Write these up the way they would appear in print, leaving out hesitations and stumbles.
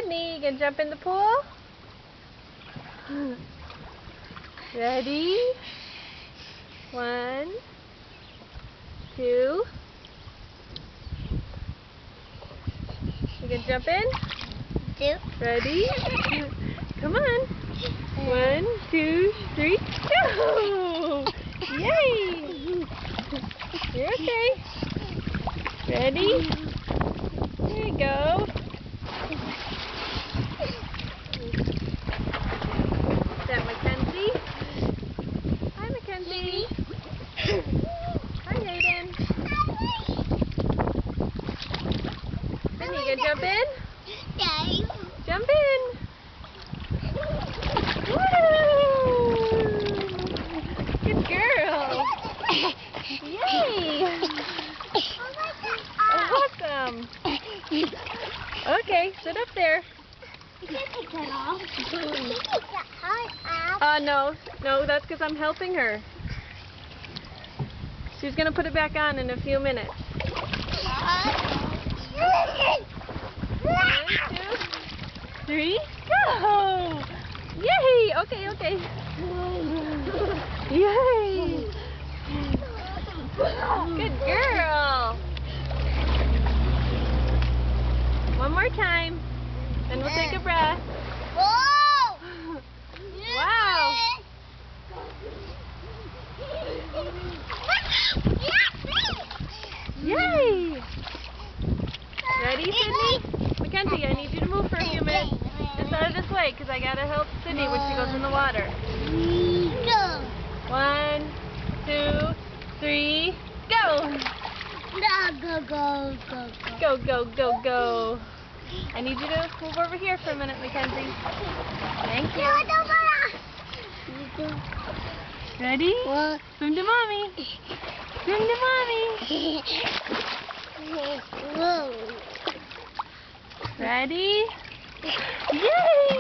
Sydney, you gonna jump in the pool? Ready? 1, 2. You gonna jump in? 2. Ready? Come on. 1, 2, 3, go! Yay! You're okay. Ready? There you go. Is that Mackenzie? Hi, Mackenzie. Hi, Hayden. Sydney, you gonna jump in? Jump in. Woo! Good girl. Yay! Awesome. Okay, sit up there. No, that's because I'm helping her. She's going to put it back on in a few minutes. 1, 2, 3, go! Yay! Okay. Yay! Good girl. One more time, and we'll take a breath. Wow! Yay! Ready, Sydney? Mackenzie, I need you to move for a few minutes. Just out of this way, because I gotta help Sydney when she goes in the water. 1, 2, 3, go! Go. I need you to move over here for a minute, Mackenzie. Thank you. Ready? Swim to mommy. Swim to mommy. Ready? Yay!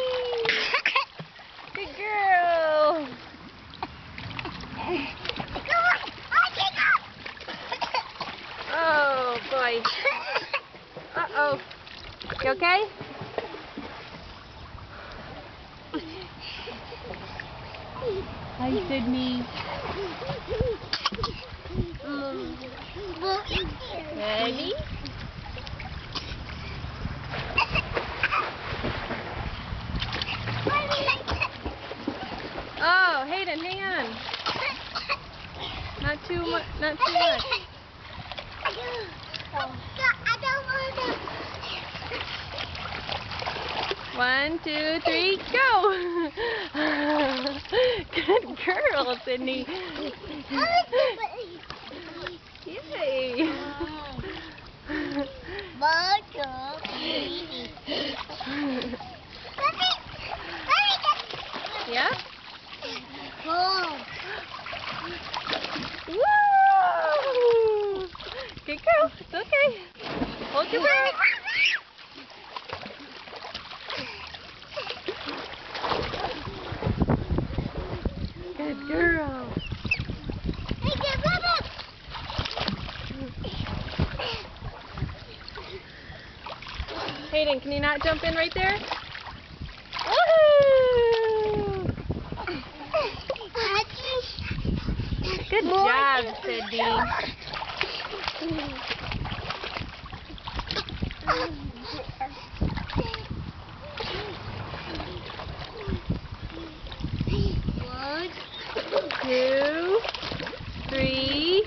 Good girl. Oh boy. Uh-oh. You okay? Hi, Sydney. Ready? Oh, Hayden, hang on. Not too much. 1, 2, 3, go! Good girl, Sydney. Yay! Yeah? Woo! Good girl. It's okay. Hold your breath. Good girl. Hayden, can you not jump in right there? Woohoo! Good job, Sydney. One, 2, 3,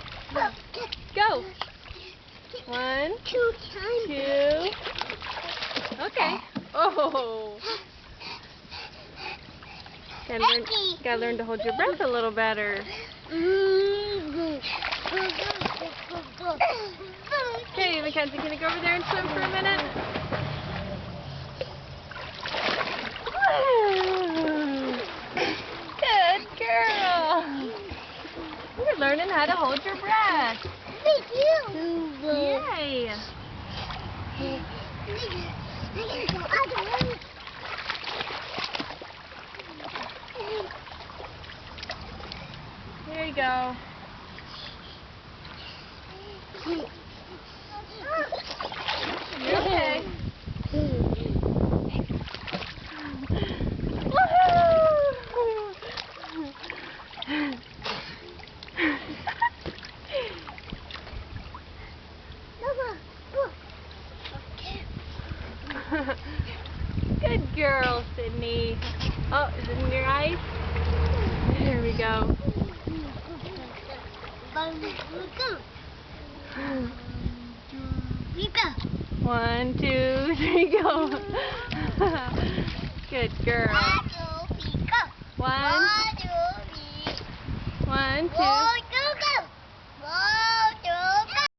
go. 1, 2. Okay. Oh. Gotta learn to hold your breath a little better. Okay, Mackenzie, can you go over there and swim for a minute? Good girl. You're learning how to hold your breath. Yay. There you go. You're okay. Sydney. Oh, is it in your eyes? There we go. One, two, three, go. Good girl. One, two.